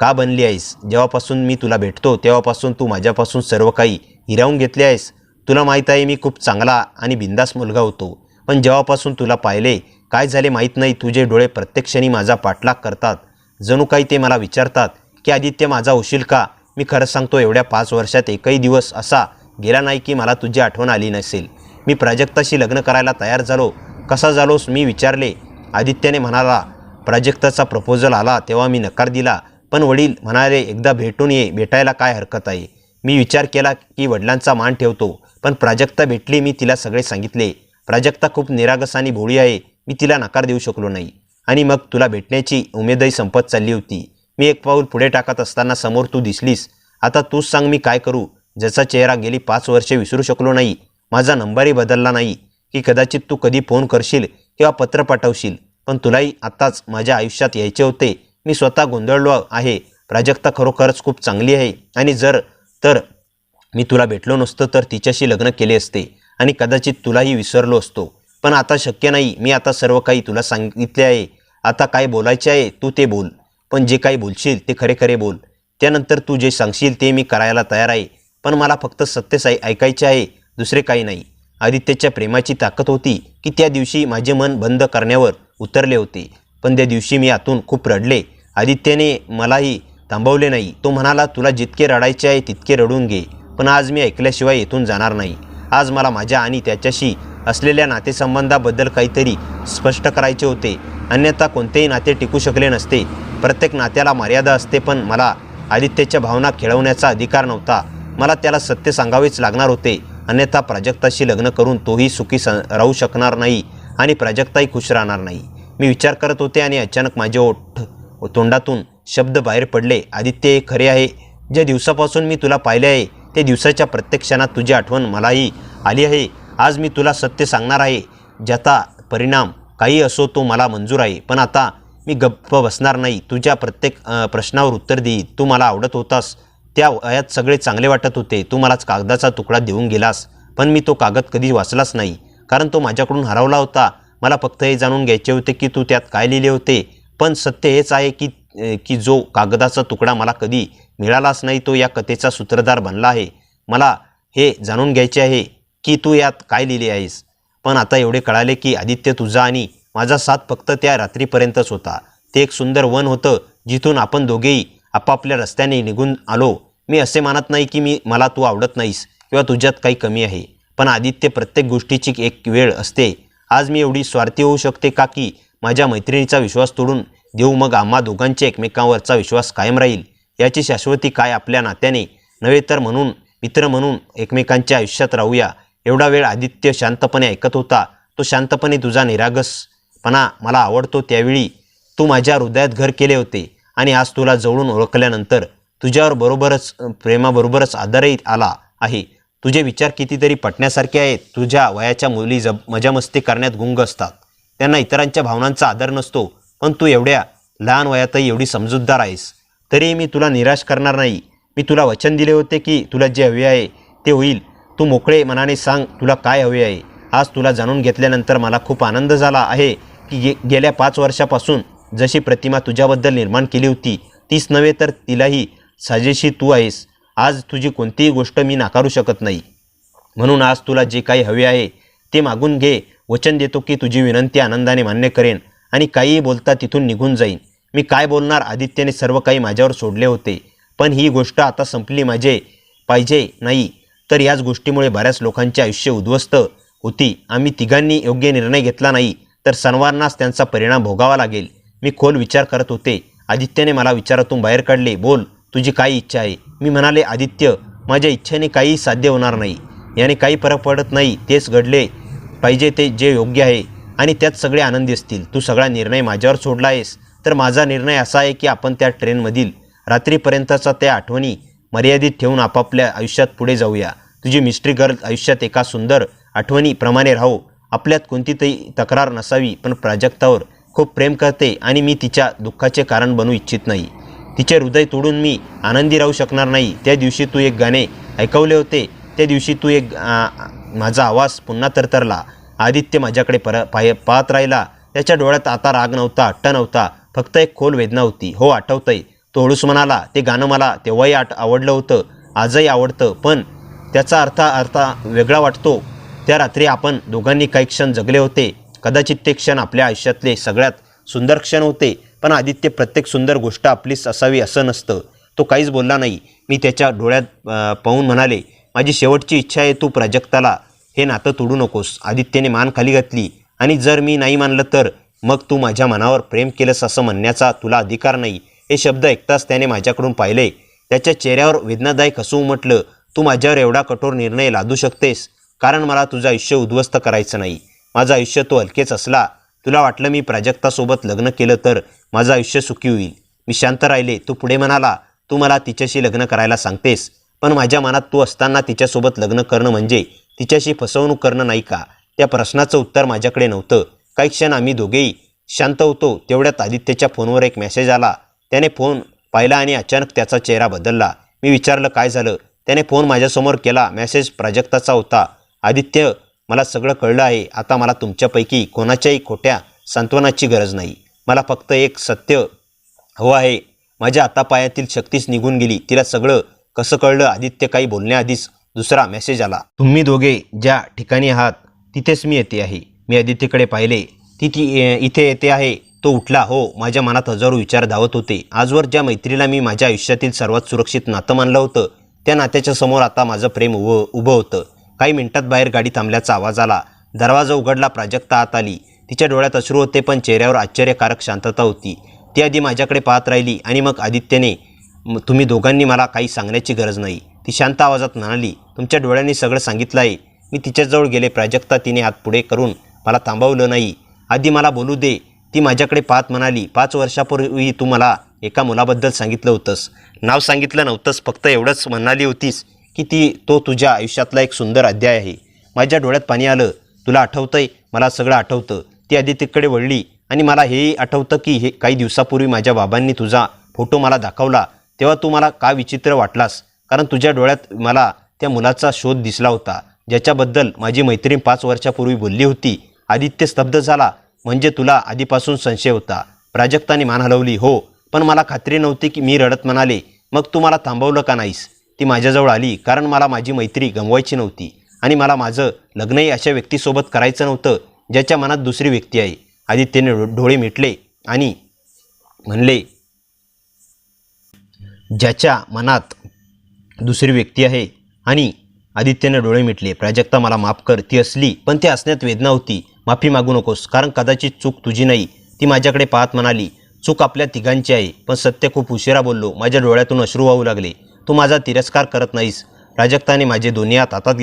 का बनली आहेस? जेव्हापासून मी तुला भेटतो तेव्हापासून तू माझ्यापासून सर्व काही हिरावून घेतले आहेस. तुला माहीत आहे मी खूप चांगला आणि बिंदास मुलगा होतो, पण जेव्हापासून तुला पाहिले काय झाले माहीत नाही. तुझे डोळे प्रत्येक क्षणी माझा पाठलाग करतात. जणू काही ते मला विचारतात की आदित्य माझा होशील का? मी खरं सांगतो, एवढ्या 5 वर्षात एकही दिवस असा गेला नाही की मला तुझी आठवण आली नसेल. मी प्राजक्ताशी लग्न करायला तयार झालो. कसा झालोस? मी विचारले. आदित्यने म्हणाला, प्राजक्ताचा प्रपोजल आला तेव्हा मी नकार दिला, पण वडील म्हणाले एकदा भेटून ये. भेटायला काय हरकत आहे? मी विचार केला की वडिलांचा मान ठेवतो, पण प्राजक्ता भेटली. मी तिला सगळे सांगितले. प्राजक्ता खूप निरागस आणि भोळी आहे. मी तिला नकार देऊ शकलो नाही. आणि मग तुला भेटण्याची उमेदही संपत चालली होती. मी एक पाऊल पुढे टाकत असताना समोर तू दिसलीस. आता तूच सांग मी काय करू? ज्याचा चेहरा गेली 5 वर्षे विसरू शकलो नाही. माझा नंबरही बदलला नाही. की कदाचित तू कधी फोन करशील किंवा पत्र पाठवशील, पण तुलाही आताच माझ्या आयुष्यात यायचे होते. मी स्वतः गोंधळलो आहे. प्राजक्ता खरोखरच खूप चांगली आहे आणि तर मी तुला भेटलो नसतो तर तिच्याशी लग्न केले असते आणि कदाचित तुलाही विसरलो असतो. पण आता शक्य नाही. मी आता सर्व काही तुला सांगितले आहे. आता काय बोलायचे आहे तू ते बोल, पण जे काही बोलशील ते खरे खरे बोल. त्यानंतर तू जे सांगशील ते मी करायला तयार आहे, पण मला फक्त सत्य ऐकायचे आहे, दुसरे काही नाही. आदित्यच्या प्रेमाची ताकद होती की त्या दिवशी माझे मन बंद करण्यावर उतरले होते. पण त्या दिवशी मी आतून खूप रडले. आदित्यने मलाही थांबवले नाही. तो म्हणाला, तुला जितके रडायचे आहे तितके रडून घे, पण आज मी ऐकल्याशिवाय येथून जाणार नाही. आज मला माझ्या आणि त्याच्याशी असलेल्या नातेसंबंधाबद्दल काहीतरी स्पष्ट करायचे होते. अन्यथा कोणतेही नाते टिकू शकले नसते. प्रत्येक नात्याला मर्यादा असते, पण मला आदित्यच्या भावना खेळवण्याचा अधिकार नव्हता. मला त्याला सत्य सांगावेच लागणार होते. अन्यथा प्राजक्ताशी लग्न करून तोही सुखी राहू शकणार नाही आणि प्राजक्ताही खुश राहणार नाही. मी विचार करत होते आणि अचानक माझे तोंडातून शब्द बाहेर पडले. आदित्य, हे खरे आहे. ज्या दिवसापासून मी तुला पाहिले आहे त्या दिवसाच्या प्रत्येक क्षणात तुझी आठवण मलाही आली आहे. आज मी तुला सत्य सांगणार आहे. ज्याचा परिणाम काही असो तो मला मंजूर आहे. पण आता मी गप्प बसणार नाही. तुझ्या प्रत्येक प्रश्नावर उत्तर देईन. तू मला आवडत होतास. त्या वयात सगळे चांगले वाटत होते. तू मला कागदाचा तुकडा देऊन गेलास, पण मी तो कागद कधी वाचलाच नाही, कारण तो माझ्याकडून हरवला होता. मला फक्त हे जाणून घ्यायचे होते की तू त्यात काय लिहिले होते. पण सत्य हेच आहे की की जो कागदाचा तुकडा मला कधी मिळालाच नाही तो या कथेचा सूत्रधार बनला आहे. मला हे जाणून घ्यायचे आहे की तू यात काय लिहिले आहेस. पण आता एवढे कळाले की आदित्य तुझा आणि माझा साथ फक्त त्या रात्रीपर्यंतच होता. ते एक सुंदर वन होतं जिथून आपण दोघेही आपापल्या रस्त्याने निघून आलो. मी असे मानत नाही की मला तू आवडत नाहीस किंवा तुझ्यात काही कमी आहे. पण आदित्य, प्रत्येक गोष्टीची एक वेळ असते. आज मी एवढी स्वार्थी होऊ शकते का की माझ्या मैत्रिणीचा विश्वास तोडून देऊ? मग आम्हा दोघांचे एकमेकांवरचा विश्वास कायम राहील. याची शाश्वती काय? आपल्या नात्याने नव्हे तर म्हणून मित्र म्हणून एकमेकांच्या आयुष्यात राहूया. एवढा वेळ आदित्य शांतपणे ऐकत होता. तो शांतपणे तुझा निरागसपणा मला आवडतो. त्यावेळी तू माझ्या हृदयात घर केले होते आणि आज तुला जवळून ओळखल्यानंतर तुझ्यावर बरोबरच प्रेमाबरोबरच आदरही आला आहे. तुझे विचार कितीतरी पटण्यासारखे आहेत. तुझ्या वयाच्या मुली मजामस्ती करण्यात गुंग असतात. त्यांना इतरांच्या भावनांचा आदर नसतो. पण तू एवढ्या लहान वयातही एवढी समजूतदार आहेस. तरी मी तुला निराश करणार नाही. मी तुला वचन दिले होते की तुला जे हवे आहे ते होईल. तू मोकळे मनाने सांग तुला काय हवे आहे. आज तुला जाणून घेतल्यानंतर मला खूप आनंद झाला आहे की गेल्या 5 वर्षापासून जशी प्रतिमा तुझ्याबद्दल निर्माण केली होती तीच नव्हे तर तिलाही साजेशी तू आहेस. आज तुझी कोणतीही गोष्ट मी नाकारू शकत नाही. म्हणून आज तुला जे काही हवे आहे ते मागून घे. वचन देतो की तुझी विनंती आनंदाने मान्य करेन आणि काहीही बोलता तिथून निघून जाईन. मी काय बोलणार? आदित्यने सर्व काही माझ्यावर सोडले होते. पण ही गोष्ट आता संपली माझे पाहिजे नाही तर याच गोष्टीमुळे बऱ्याच लोकांचे आयुष्य उद्ध्वस्त होती. आम्ही तिघांनी योग्य निर्णय घेतला नाही तर सर्वांनाच त्यांचा परिणाम भोगावा लागेल. मी खोल विचार करत होते. आदित्यने मला विचारातून बाहेर काढले. बोल, तुझी काय इच्छा आहे? मी म्हणाले, आदित्य, माझ्या इच्छेने काही साध्य होणार नाही. याने काही फरक पडत नाही. तेच घडले पाहिजे ते जे योग्य आहे आणि त्यात सगळे आनंदी असतील. तू सगळा निर्णय माझ्यावर सोडला आहेस तर माझा निर्णय असा आहे की आपण त्या ट्रेनमधील रात्रीपर्यंतचा त्या आठवणी मर्यादित ठेवून आपापल्या आयुष्यात पुढे जाऊया. तुझी मिस्ट्री गर्ल आयुष्यात एका सुंदर आठवणीप्रमाणे राहो. आपल्यात कोणतीतरी तक्रार नसावी. पण प्राजक्तावर खूप प्रेम करते आणि मी तिच्या दुःखाचे कारण बनू इच्छित नाही. तिचे हृदय तोडून मी आनंदी राहू शकणार नाही. त्या दिवशी तू एक गाणे ऐकवले होते. त्या दिवशी तू माझा आवाज पुन्हा तरतरला. आदित्य माझ्याकडे पाहत राहिला. त्याच्या डोळ्यात आता राग नव्हता, हट्ट नव्हता, फक्त एक खोल वेदना होती. हो, आठवतंय, तो हळूच म्हणाला. ते गाणं मला तेव्हाही आवडलं होतं, आजही आवडतं, पण त्याचा अर्थ वेगळा वाटतो. त्या रात्री आपण दोघांनी काही क्षण जगले होते. कदाचित ते क्षण आपल्या आयुष्यातले सगळ्यात सुंदर क्षण होते. पण आदित्य, प्रत्येक सुंदर गोष्ट आपलीच असावी असं नसतं. तो काहीच बोलला नाही. मी त्याच्या डोळ्यात पाहून म्हणाले, माझी शेवटची इच्छा आहे, तू प्राजक्ताला हे नातं तोडू नकोस. आदित्यने मान खाली घातली. आणि जर मी नाही मानलं तर? मग तू माझ्या मनावर प्रेम केलंस असं म्हणण्याचा तुला अधिकार नाही. हे शब्द ऐकताच त्याने माझ्याकडून पाहिले. त्याच्या चेहऱ्यावर वेदनादायक हसू उमटलं. तू माझ्यावर एवढा कठोर निर्णय लादू शकतेस कारण मला तुझं आयुष्य उद्ध्वस्त करायचं नाही. माझं आयुष्य तो हलकेच असला. तुला वाटलं मी प्राजक्तासोबत लग्न केलं तर माझं आयुष्य सुखी होईल. मी शांत राहिले. तू पुढे म्हणाला, तू मला तिच्याशी लग्न करायला सांगतेस, पण माझ्या मनात तू असताना तिच्यासोबत लग्न करणं म्हणजे तिच्याशी फसवणूक करणं नाही का? त्या प्रश्नाचं उत्तर माझ्याकडे नव्हतं. काही क्षण आम्ही दोघेही शांत होतो. तेवढ्यात आदित्यच्या फोनवर एक मेसेज आला. त्याने फोन पाहिला आणि अचानक त्याचा चेहरा बदलला. मी विचारलं, काय झालं? त्याने फोन माझ्यासमोर केला. मेसेज प्राजक्ताचा होता. आदित्य, मला सगळं कळलं आहे. आता मला तुमच्यापैकी कोणाच्याही खोट्या सांत्वनाची गरज नाही. मला फक्त एक सत्य हवं आहे. माझ्या हातापायातील शक्तीच निघून गेली. तिला सगळं कसं कळलं? आदित्य काही बोलण्याआधीच दुसरा मेसेज आला. तुम्ही दोघे ज्या ठिकाणी आहात तिथेच मी येते आहे. मी आदित्यकडे पाहिले. ती इथे येते आहे. तो उठला. हो. माझ्या मनात हजारो विचार धावत होते. आजवर ज्या मैत्रीला मी माझ्या आयुष्यातील सर्वात सुरक्षित नातं मानलं होतं त्या नात्याच्या समोर आता माझं प्रेम उभं होतं. काही मिनिटात बाहेर गाडी थांबल्याचा आवाज आला. दरवाजा उघडला. प्राजक्ता आत आली. तिच्या डोळ्यात अश्रू होते पण चेहऱ्यावर आश्चर्यकारक शांतता होती. ती आधी माझ्याकडे पाहत राहिली आणि मग आदित्यने, तुम्ही दोघांनी मला काही सांगण्याची गरज नाही, ती शांत आवाजात म्हणाली. तुमच्या डोळ्यांनी सगळं सांगितलं आहे. मी तिच्याजवळ गेले. प्राजक्ता, तिने हात पुढे करून मला थांबवलं नाही. आधी मला बोलू दे. ती माझ्याकडे पाहत म्हणाली, 5 वर्षापूर्वी तू मला एका मुलाबद्दल सांगितलं होतंस. नाव सांगितलं नव्हतंस, फक्त एवढंच म्हणाली होतीस की तो तुझ्या आयुष्यातला एक सुंदर अध्याय आहे. माझ्या डोळ्यात पाणी आलं. तुला आठवतंय? मला सगळं आठवतं. ती आदित्यकडे वळली. आणि मला हेही आठवतं की काही दिवसापूर्वी माझ्या बाबांनी तुझा फोटो मला दाखवला तेव्हा तू मला का विचित्र वाटलास, कारण तुझ्या डोळ्यात मला त्या मुलाचा शोध दिसला होता ज्याच्याबद्दल माझी मैत्रीण 5 वर्षापूर्वी बोलली होती. आदित्य स्तब्ध झाला. म्हणजे तुला आधीपासून संशय होता? प्राजक्ताने मान हलवली. हो, पण मला खात्री नव्हती की मी रडत म्हणाले, मग तू मला थांबवलं का नाहीस? ती माझ्याजवळ आली कारण मला माझी मैत्री गमवायची नव्हती आणि मला माझं लग्नही अशा व्यक्तीसोबत करायचं नव्हतं ज्याच्या मनात दुसरी व्यक्ती आहे. आदित्यने डोळे मिटले आणि म्हणले, ज्याच्या मनात दुसरी व्यक्ती आहे. आणि आदित्यने डोळे मिटले. प्राजक्ता, मला माफ कर. ती असली, पण ती हसण्यात वेदना होती. माफी मागू नकोस, कारण कदाचित चूक तुझी नाही. ती माझ्याकडे पाहत म्हणाली, चूक आपल्या तिघांची आहे. पण सत्य खूप उशिरा बोललो. माझ्या डोळ्यातून अश्रू वाहू लागले. तू माझा तिरस्कार करत नाहीस. प्राजक्ताने माझे दोन्ही हातात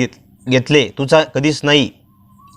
घेतले. तुझा कधीच नाही.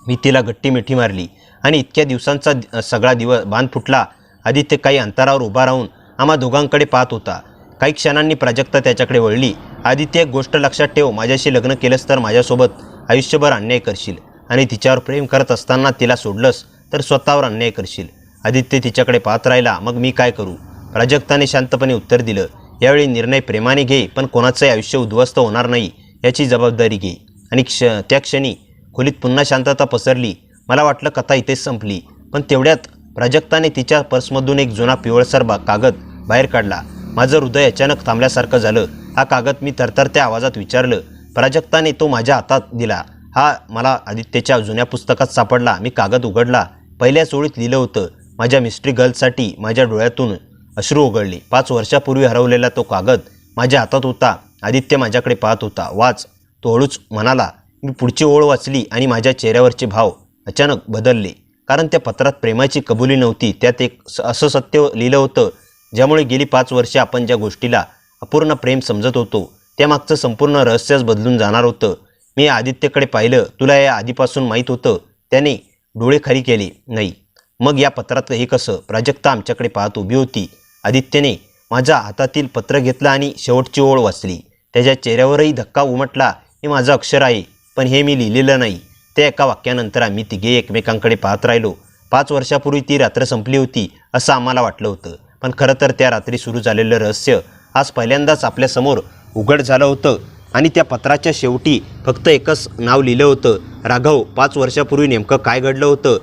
मी तिला गट्टी मिठी मारली आणि इतक्या दिवसांचा सगळा बांध फुटला. आदित्य काही अंतरावर उभा राहून आम्हा दोघांकडे पाहत होता. काही क्षणांनी प्राजक्ता त्याच्याकडे वळली. आदित्य, एक गोष्ट लक्षात ठेव, माझ्याशी लग्न केलंस तर माझ्यासोबत आयुष्यभर अन्याय करशील आणि तिच्यावर प्रेम करत असताना तिला सोडलंस तर स्वतःवर अन्याय करशील. आदित्य तिच्याकडे पाहत राहिला. मग मी काय करू? प्राजक्ताने शांतपणे उत्तर दिलं, यावेळी निर्णय प्रेमाने घे, पण कोणाचंही आयुष्य उद्ध्वस्त होणार नाही याची जबाबदारी घे. आणि त्या क्षणी खोलीत पुन्हा शांतता पसरली. मला वाटलं कथा इथेच संपली, पण तेवढ्यात प्राजक्ताने तिच्या पर्समधून एक जुना पिवळसर कागद बाहेर काढला. माझं हृदय अचानक थांबल्यासारखं झालं. हा कागद? मी थरथरत्या आवाजात विचारलं. प्राजक्ताने तो माझ्या हातात दिला. हा मला आदित्यच्या जुन्या पुस्तकात सापडला. मी कागद उघडला. पहिल्याच ओळीत लिहिलं होतं, माझ्या मिस्ट्री गर्लसाठी. माझ्या डोळ्यातून अश्रू ओघळले. 5 वर्षापूर्वी हरवलेला तो कागद माझ्या हातात होता. आदित्य माझ्याकडे पाहत होता. वाच, तो हळूच म्हणाला. मी पुढची ओळ वाचली आणि माझ्या चेहऱ्यावरचे भाव अचानक बदलले. कारण त्या पत्रात प्रेमाची कबुली नव्हती. त्यात एक असं सत्य लिहिलं होतं, ज्यामुळे गेली 5 वर्षे आपण ज्या गोष्टीला अपूर्ण प्रेम समजत होतो त्यामागचं संपूर्ण रहस्यच बदलून जाणार होतं. मी आदित्यकडे पाहिलं. तुला या आधीपासून माहीत होतं? त्याने डोळे खाली केले. नाही. मग या पत्रात हे कसं? प्राजक्ता आमच्याकडे पाहत उभी होती. आदित्यने माझ्या हातातील पत्र घेतलं आणि शेवटची ओळ वाचली. त्याच्या चेहऱ्यावरही धक्का उमटला. हे माझं अक्षर आहे, पण हे मी लिहिलेलं नाही. त्या एका वाक्यानंतर आम्ही तिघे एकमेकांकडे पाहत राहिलो. 5 वर्षापूर्वी ती रात्र संपली होती असं आम्हाला वाटलं होतं, पण खरं तर त्या रात्री सुरू झालेलं रहस्य आज पहिल्यांदाच आपल्यासमोर उघड झालं होतं. आणि त्या पत्राच्या शेवटी फक्त एकच नाव लिहिलं होतं, राघव. 5 वर्षापूर्वी नेमकं काय घडलं होतं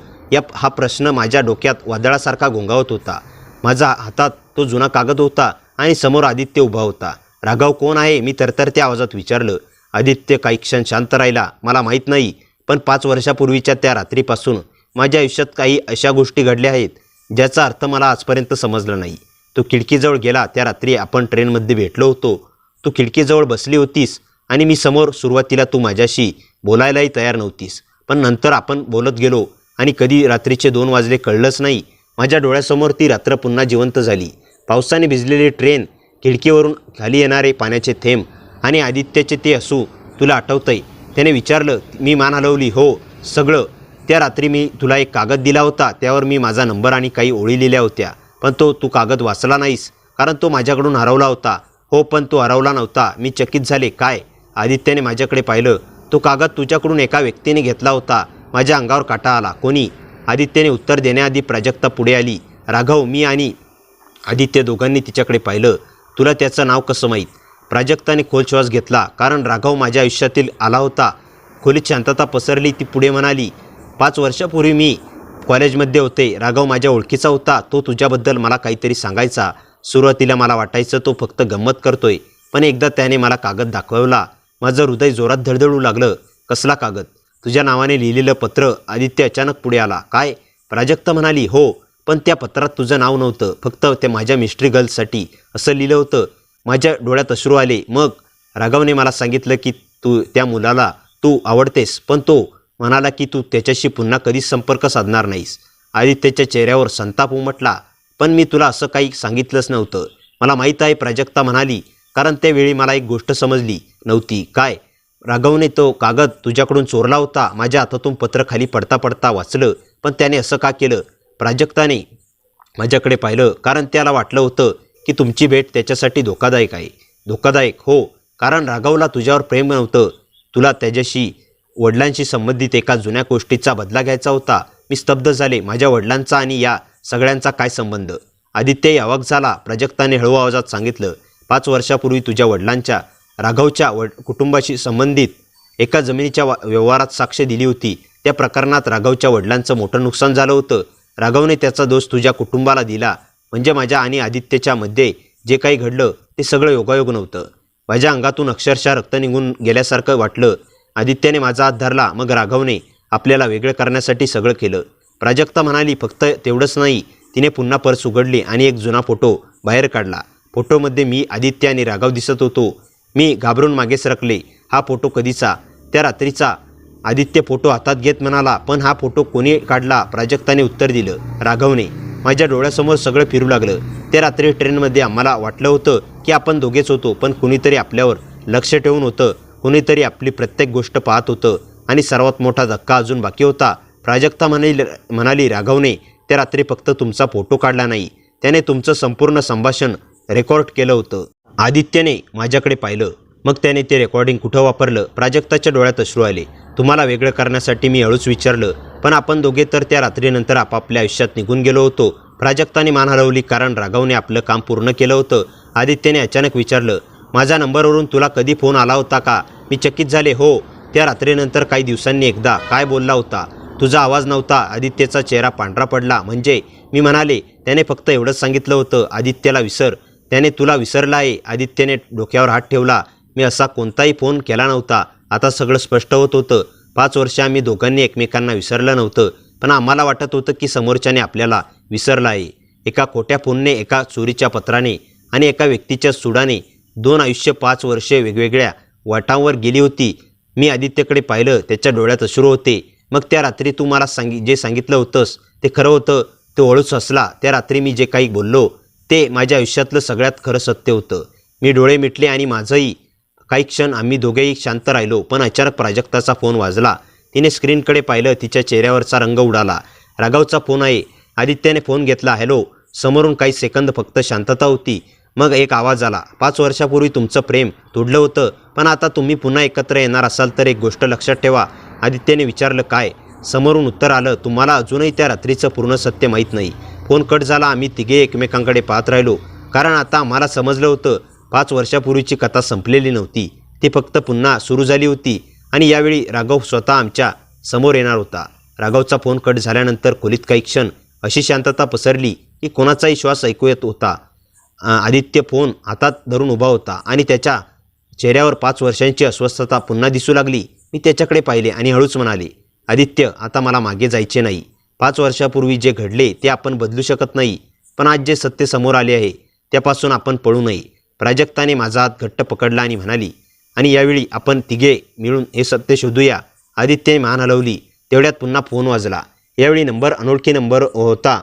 हा प्रश्न माझ्या डोक्यात वादळासारखा घोंगावत होता. माझ्या हातात तो जुना कागद होता आणि समोर आदित्य उभा होता. राघव कोण आहे? मी तरतरत्या आवाजात विचारलं. आदित्य काही क्षण शांत राहिला. मला माहीत नाही, पण 5 वर्षापूर्वीच्या त्या रात्रीपासून माझ्या आयुष्यात काही अशा गोष्टी घडल्या आहेत ज्याचा अर्थ मला आजपर्यंत समजला नाही. तो खिडकीजवळ गेला. त्या रात्री आपण ट्रेनमध्ये भेटलो होतो. तू खिडकीजवळ बसली होतीस आणि मी समोर. सुरुवातीला तू माझ्याशी बोलायलाही तयार नव्हतीस, पण नंतर आपण बोलत गेलो आणि कधी रात्रीचे 2 वाजले कळलंच नाही. माझ्या डोळ्यासमोर ती रात्र पुन्हा जिवंत झाली. पावसाने भिजलेली ट्रेन, खिडकीवरून खाली येणारे पाण्याचे थेंब आणि आदित्यचे ते हसू. तुला आठवतंय? त्याने विचारलं. मी मान हलवली. हो, सगळं. त्या रात्री मी तुला एक कागद दिला होता. त्यावर मी माझा नंबर आणि काही ओळी लिहिल्या होत्या, पण तू कागद वाचला नाहीस कारण तो माझ्याकडून हरवला होता. हो, पण तो हरवला नव्हता. मी चकित झाले. काय? आदित्यने माझ्याकडे पाहिलं. तो कागद तुझ्याकडून एका व्यक्तीने घेतला होता. माझ्या अंगावर काटा आला. कोणी? आदित्यने उत्तर देण्याआधी प्राजक्ता पुढे आली. राघव. मी आणि आदित्य दोघांनी तिच्याकडे पाहिलं. तुला त्याचं नाव कसं माहीत? प्राजक्ताने खोल श्वास घेतला. कारण राघव माझ्या आयुष्यातील आला होता. खोलीत शांतता पसरली. ती पुढे म्हणाली, 5 वर्षापूर्वी मी कॉलेजमध्ये होते. राघव माझ्या ओळखीचा होता. तो तुझ्याबद्दल मला काहीतरी सांगायचा. सुरुवातीला मला वाटायचं तो फक्त गंमत करतोय, पण एकदा त्याने मला कागद दाखवला. माझं हृदय जोरात धडधडू लागलं. कसला कागद? तुझ्या नावाने लिहिलेलं पत्र. आदित्य अचानक पुढे आला. काय? प्राजक्ता म्हणाली. हो, पण त्या पत्रात तुझं नाव नव्हतं. फक्त ते माझ्या मिस्ट्री गर्ल्ससाठी असं लिहिलं होतं. माझ्या डोळ्यात अश्रू आले. मग? राघवने मला सांगितलं की त्या मुलाला तू आवडतेस, पण तो म्हणाला की तू त्याच्याशी पुन्हा कधीच संपर्क साधणार नाहीस. आदित्यच्या चेहऱ्यावर संताप उमटला. पण मी तुला असं काही सांगितलंच नव्हतं. मला माहीत आहे, प्राजक्ता म्हणाली, कारण त्यावेळी मला एक गोष्ट समजली नव्हती. काय? राघवने तो कागद तुझ्याकडून चोरला होता. माझ्या हातातून पत्र खाली पडता पडता वाचलं. पण त्याने असं का केलं? प्राजक्ताने माझ्याकडे पाहिलं. कारण त्याला वाटलं होतं की तुमची भेट त्याच्यासाठी धोकादायक आहे. धोकादायक? हो, कारण राघवला तुझ्यावर प्रेम नव्हतं. तुला त्याच्याशी वडिलांशी संबंधित एका जुन्या गोष्टीचा बदला घ्यायचा होता. मी स्तब्ध झाले. माझ्या वडिलांचा आणि या सगळ्यांचा काय संबंध? आदित्य अवाक झाला. प्राजक्ताने हळू आवाजात सांगितलं, 5 वर्षापूर्वी तुझ्या वडिलांच्या राघवच्या कुटुंबाशी संबंधित एका जमिनीच्या व्यवहारात साक्ष दिली होती. त्या प्रकरणात राघवच्या वडिलांचं मोठं नुकसान झालं होतं. राघवने त्याचा दोष तुझ्या कुटुंबाला दिला. म्हणजे माझ्या आणि आदित्यच्या मध्ये जे काही घडलं ते सगळं योगायोग नव्हतं. माझ्या अंगातून अक्षरशः रक्त निघून गेल्यासारखं वाटलं. आदित्यने माझा हात धरला. मग राघवने आपल्याला वेगळं करण्यासाठी सगळं केलं. प्राजक्ता म्हणाली. फक्त तेवढंच नाही, तिने पुन्हा पर्स उघडली आणि एक जुना फोटो बाहेर काढला. फोटोमध्ये मी, आदित्य आणि राघव दिसत होतो. मी घाबरून मागे सरकले. हा फोटो कधीचा? त्या रात्रीचा. आदित्य फोटो हातात घेत म्हणाला. पण हा फोटो कोणी काढला? प्राजक्ताने उत्तर दिलं. राघवने. माझ्या डोळ्यासमोर सगळं फिरू लागलं. त्या रात्री ट्रेनमध्ये आम्हाला वाटलं होतं की आपण दोघेच होतो, पण कुणीतरी आपल्यावर लक्ष ठेवून होतं. कुणीतरी आपली प्रत्येक गोष्ट पाहत होतं. आणि सर्वात मोठा धक्का अजून बाकी होता. प्राजक्ता म्हणाली राघवने त्या रात्री फक्त तुमचा फोटो काढला नाही, त्याने तुमचं संपूर्ण संभाषण रेकॉर्ड केलं होतं. आदित्यने माझ्याकडे पाहिलं. मग त्याने ते रेकॉर्डिंग कुठं वापरलं? प्राजक्ताच्या डोळ्यात अश्रू आले. तुम्हाला वेगळं करण्यासाठी मी हळूच विचारलं. पण आपण दोघे तर त्या रात्रीनंतर आपापल्या आयुष्यात निघून गेलो होतो. प्राजक्ताने मान हलवली, कारण राघवने आपलं काम पूर्ण केलं होतं. आदित्यने अचानक विचारलं. माझ्या नंबरवरून तुला कधी फोन आला होता का? मी चकित झाले. हो, त्या रात्रीनंतर काही दिवसांनी एकदा. काय बोलला होता? तुझा आवाज नव्हता. आदित्यचा चेहरा पांढरा पडला. म्हणजे? मी म्हणाले. त्याने फक्त एवढंच सांगितलं होतं, आदित्यला विसर. त्याने तुला विसरला आहे. आदित्यने डोक्यावर हात ठेवला. मी असा कोणताही फोन केला नव्हता. आता सगळं स्पष्ट होत होतं. 5 वर्ष आम्ही दोघांनी एकमेकांना विसरलं नव्हतं, पण आम्हाला वाटत होतं की समोरच्याने आपल्याला विसरला आहे. एका खोट्या फोनने, एका चोरीच्या पत्राने आणि एका व्यक्तीच्या सुडाने 2 आयुष्य 5 वर्षे वेगवेगळ्या वाटांवर गेली होती. मी आदित्यकडे पाहिलं. त्याच्या डोळ्यात अश्रू होते. मग त्या रात्री तू मला जे सांगितलं होतंस ते खरं होतं? तो हळूच हसला. त्या रात्री मी जे काही बोललो ते माझ्या आयुष्यातलं सगळ्यात खरं सत्य होतं. मी डोळे मिटले आणि माझंही. काही क्षण आम्ही दोघेही शांत राहिलो. पण अचानक प्राजक्ताचा फोन वाजला. तिने स्क्रीनकडे पाहिलं. तिच्या चेहऱ्यावरचा रंग उडाला. राघवचा फोन आहे. आदित्यने फोन घेतला. हॅलो. समोरून काही सेकंद फक्त शांतता होती. मग एक आवाज आला. 5 वर्षापूर्वी तुमचं प्रेम तोडलं होतं, पण आता तुम्ही पुन्हा एकत्र येणार असाल तर एक गोष्ट लक्षात ठेवा. आदित्यने विचारलं. काय? समोरून उत्तर आलं. तुम्हाला अजूनही त्या रात्रीचं पूर्ण सत्य माहीत नाही. फोन कट झाला. आम्ही तिघे एकमेकांकडे पाहत राहिलो, कारण आता आम्हाला समजलं होतं 5 वर्षापूर्वीची कथा संपलेली नव्हती. ती फक्त पुन्हा सुरू झाली होती. आणि यावेळी राघव स्वतः आमच्या समोर येणार होता. राघवचा फोन कट झाल्यानंतर खोलीत काही क्षण अशी शांतता पसरली की कोणाचाही श्वास ऐकू येत होता. आदित्य फोन हातात धरून उभा होता आणि त्याच्या चेहऱ्यावर 5 वर्षांची अस्वस्थता पुन्हा दिसू लागली. मी त्याच्याकडे पाहिले आणि हळूच म्हणाले. आदित्य, आता मला मागे जायचे नाही. 5 वर्षापूर्वी जे घडले ते आपण बदलू शकत नाही, पण आज जे सत्य समोर आले आहे त्यापासून आपण पळू नये. प्राजक्ताने माझा हात घट्ट पकडला आणि म्हणाली. आणि यावेळी आपण तिघे मिळून हे सत्य शोधूया. आदित्यने मान हलवली. तेवढ्यात पुन्हा फोन वाजला. यावेळी नंबर अनोळखी नंबर होता.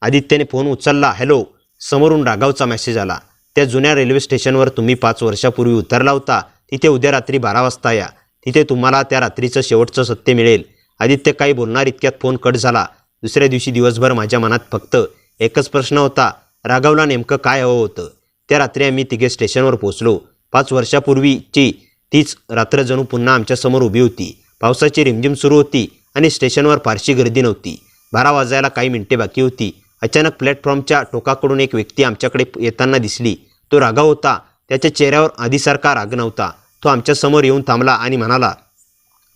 आदित्यने फोन उचलला. हॅलो. समोरून राघवचा मेसेज आला. त्या जुन्या रेल्वे स्टेशनवर तुम्ही 5 वर्षापूर्वी उतरला होता, तिथे उद्या रात्री 12 वाजता या. तिथे तुम्हाला त्या रात्रीचं शेवटचं सत्य मिळेल. आदित्य काही बोलणार इतक्यात फोन कट झाला. दुसऱ्या दिवशी दिवसभर माझ्या मनात फक्त एकच प्रश्न होता. राघवला नेमकं काय हवं होतं? त्या रात्री आम्ही तिघे स्टेशनवर पोहोचलो. 5 वर्षापूर्वीची तीच रात्र जणू पुन्हा आमच्यासमोर उभी होती. पावसाची रिमझिम सुरू होती आणि स्टेशनवर फारशी गर्दी नव्हती. 12 वाजायला काही मिनिटे बाकी होती. अचानक प्लॅटफॉर्मच्या टोकाकडून एक व्यक्ती आमच्याकडे येताना दिसली. तो राघव होता. त्याच्या चेहऱ्यावर आधीसारखा राग नव्हता. तो आमच्यासमोर येऊन थांबला आणि म्हणाला.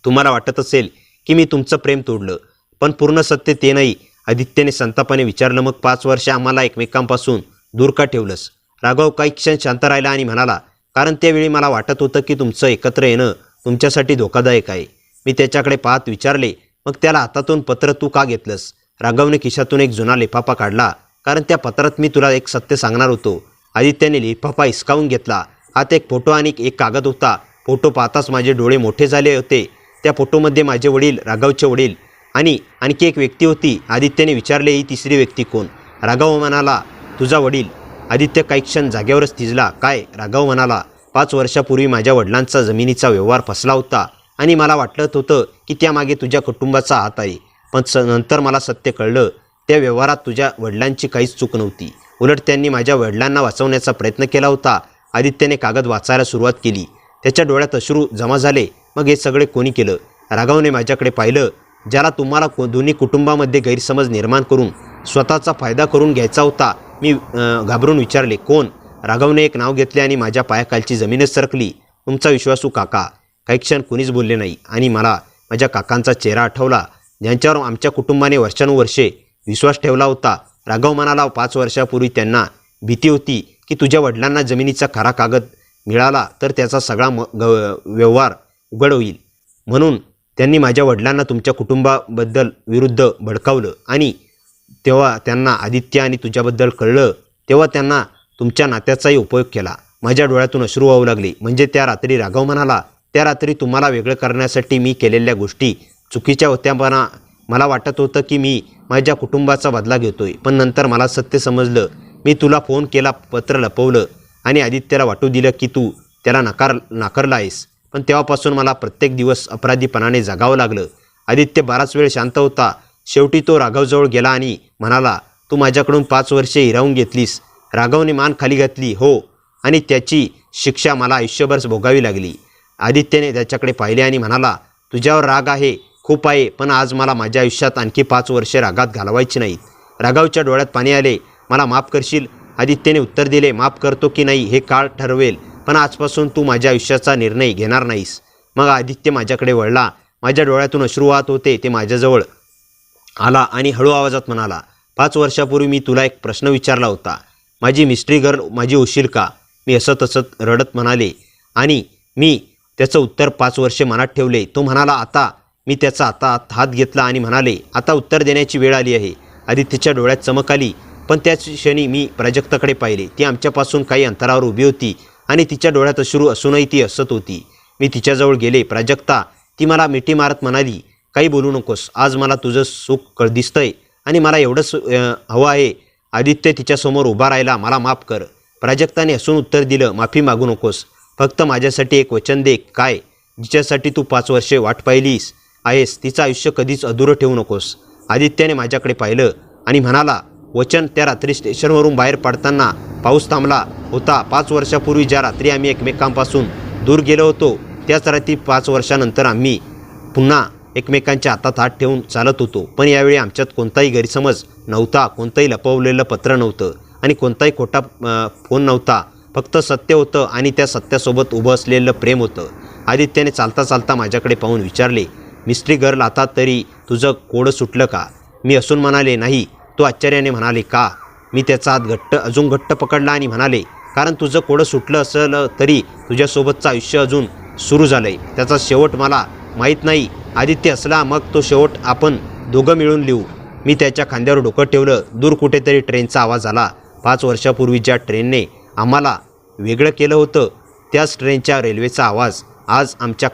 तुम्हाला वाटत असेल की मी तुमचं प्रेम तोडलं, पण पूर्ण सत्य ते नाही. आदित्यने संतापाने विचारलं. मग 5 वर्ष आम्हाला एकमेकांपासून दूर का ठेवलंस? राघव काही क्षण शांत राहिला आणि म्हणाला. कारण त्यावेळी मला वाटत होतं की तुमचं एकत्र येणं तुमच्यासाठी धोकादायक आहे. मी त्याच्याकडे पाहत विचारले. मग त्याला हातातून पत्र तू का घेतलंस? राघवने खिशातून एक जुना लिफाफा काढला. कारण त्या पत्रात मी तुला एक सत्य सांगणार होतो. आदित्यने लिफाफा हिसकावून घेतला. हात एक फोटो आणि एक कागद होता. फोटो पाहताच माझे डोळे मोठे झाले होते. त्या फोटोमध्ये माझे वडील, राघवचे वडील आणि आणखी एक व्यक्ती होती. आदित्यने विचारले. ही तिसरी व्यक्ती कोण? राघव म्हणाला. तुझा वडील. आदित्य काही क्षण जागेवरच थिजला. काय? राघव म्हणाला. 5 वर्षापूर्वी माझ्या वडिलांचा जमिनीचा व्यवहार फसला होता आणि मला वाटत होतं की त्यामागे तुझ्या कुटुंबाचा हात आहे. पण नंतर मला सत्य कळलं. त्या व्यवहारात तुझ्या वडिलांची काहीच चूक नव्हती. उलट त्यांनी माझ्या वडिलांना वाचवण्याचा प्रयत्न केला होता. आदित्यने कागद वाचायला सुरुवात केली. त्याच्या डोळ्यात अश्रू जमा झाले. मग हे सगळे कोणी केलं? राघवने माझ्याकडे पाहिलं. ज्याला तुम्हाला दोन्ही कुटुंबामध्ये गैरसमज निर्माण करून स्वतःचा फायदा करून घ्यायचा होता. मी घाबरून विचारले. कोण? राघवने एक नाव घेतले आणि माझ्या पायाखालची जमीनच सरकली. तुमचा विश्वासू काका. काही क्षण कुणीच बोलले नाही आणि मला माझ्या काकांचा चेहरा आठवला, ज्यांच्यावर आमच्या कुटुंबाने वर्षानुवर्षे विश्वास ठेवला होता. राघव म्हणाला, 5 वर्षापूर्वी त्यांना भीती होती की तुझ्या वडिलांना जमिनीचा खरा कागद मिळाला तर त्याचा सगळा व्यवहार उघड होईल. म्हणून त्यांनी माझ्या वडिलांना तुमच्या कुटुंबाबद्दल विरुद्ध भडकावलं आणि तेव्हा त्यांना आदित्य आणि तुझ्याबद्दल कळलं तेव्हा त्यांना तुमच्या नात्याचाही उपयोग केला. माझ्या डोळ्यातून अश्रू वाहू लागले. म्हणजे त्या रात्री राघव म्हणाला, त्या रात्री तुम्हाला वेगळं करण्यासाठी मी केलेल्या गोष्टी चुकीच्या होत्या. मला वाटत होतं की मी माझ्या कुटुंबाचा बदला घेतोय. पण नंतर मला सत्य समजलं. मी तुला फोन केला, पत्र लपवलं आणि आदित्यला वाटू दिलं की तू त्याला नाकारला आहेस. पण तेव्हापासून मला प्रत्येक दिवस अपराधीपणाने जगावं लागलं. आदित्य बराच वेळ शांत होता. शेवटी तो राघवजवळ गेला आणि म्हणाला, तू माझ्याकडून 5 वर्षे हिरावून घेतलीस. राघवने मान खाली घातली. हो, आणि त्याची शिक्षा मला आयुष्यभर भोगावी लागली. आदित्यने त्याच्याकडे पाहिले आणि म्हणाला, तुझ्यावर राग आहे, खूप आहे, पण आज मला माझ्या आयुष्यात आणखी 5 वर्षे रागात घालवायची नाहीत. राघवच्या डोळ्यात पाणी आले. मला माफ करशील? आदित्यने उत्तर दिले, माफ करतो की नाही हे काळ ठरवेल, पण आजपासून तू माझ्या आयुष्याचा निर्णय घेणार नाहीस. मग आदित्य माझ्याकडे वळला. माझ्या डोळ्यातून अश्रू वाहत होते. ते माझ्याजवळ आला आणि हळू आवाजात म्हणाला, 5 वर्षापूर्वी मी तुला एक प्रश्न विचारला होता. माझी मिस्ट्री गर्ल माझी होशील का? मी हसत रडत म्हणाले आणि मी त्याचं उत्तर 5 वर्षे मनात ठेवले. तो म्हणाला, आता? मी त्याचा हात घेतला आणि म्हणाले, आता उत्तर देण्याची वेळ आली आहे. आदित्यच्या डोळ्यात चमक आली. पण त्याच क्षणी मी प्राजक्ताकडे पाहिले. ती आमच्यापासून काही अंतरावर उभी होती आणि तिच्या डोळ्यात अश्रू असूनही ती हसत होती. मी तिच्याजवळ गेले. प्राजक्ता, ती मला मिठी मारत म्हणाली, काही बोलू नकोस. आज मला तुझं सुख दिसतंय आणि मला एवढंच हवं आहे. आदित्य तिच्यासमोर उभा राहिला. मला माफ कर. प्राजक्ताने हसून उत्तर दिलं, माफी मागू नकोस. फक्त माझ्यासाठी एक वचन दे. काय? जिच्यासाठी तू 5 वर्षे वाट पाहिलीस आहेस तिचं आयुष्य कधीच अधुरं ठेवू नकोस. आदित्यने माझ्याकडे पाहिलं आणि म्हणाला, वचन? त्या रात्री स्टेशनवरून बाहेर पडताना पाऊस थांबला होता. 5 वर्षापूर्वी ज्या रात्री आम्ही एकमेकांपासून दूर गेलो होतो त्याच रात्री 5 वर्षानंतर आम्ही पुन्हा एकमेकांच्या हातात हात ठेवून चालत होतो. पण यावेळी आमच्यात कोणताही गैरसमज नव्हता, कोणतंही लपवलेलं पत्र नव्हतं आणि कोणताही खोटा फोन नव्हता. फक्त सत्य होतं आणि त्या सत्यासोबत उभं असलेलं प्रेम होतं. आदित्यने चालता चालता माझ्याकडे पाहून विचारले, मिस्ट्री गर्ल, आता तरी तुझं कोडं सुटलं का? मी हसून म्हणाले, नाही. तो आश्चर्याने म्हणाले, का? मी त्याचा हात अजून घट्ट पकडला आणि म्हणाले, कारण तुझं कोडं सुटलं असलं तरी तुझ्यासोबतचं आयुष्य अजून सुरू झालं आहे. त्याचा शेवट मला माहीत नाही. आदित्य हसला. मग तो शेवट आपण दोघं मिळून लिहू. मी त्याच्या खांद्यावर डोकं ठेवलं. दूर कुठेतरी ट्रेनचा आवाज आला. 5 वर्षापूर्वी ज्या ट्रेनने आम्हाला वेगळं केलं होतं त्याच ट्रेनच्या रेल्वेचा आवाज. आज आमच्या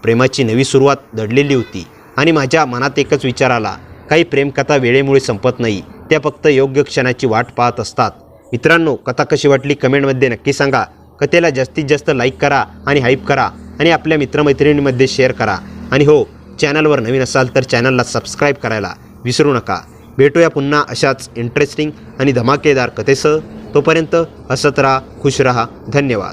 प्रेमाची नवी सुरुवात दडलेली होती आणि माझ्या मनात एकच विचार आला, काही प्रेमकथा वेळेमुळे संपत नाही, त्या फक्त योग्य क्षणाची वाट पाहत असतात. मित्रांनो, कथा कशी वाटली कमेंटमध्ये नक्की सांगा. कथेला जास्तीत जास्त लाईक करा आणि हाईप करा आणि आपल्या मित्रमैत्रिणींमध्ये शेअर करा. आणि हो, चॅनलवर नवीन असाल तर चॅनलला सबस्क्राईब करायला विसरू नका. भेटूया पुन्हा अशाच इंटरेस्टिंग आणि धमाकेदार कथेसह. तोपर्यंत हसत राहा, खुश राहा. धन्यवाद.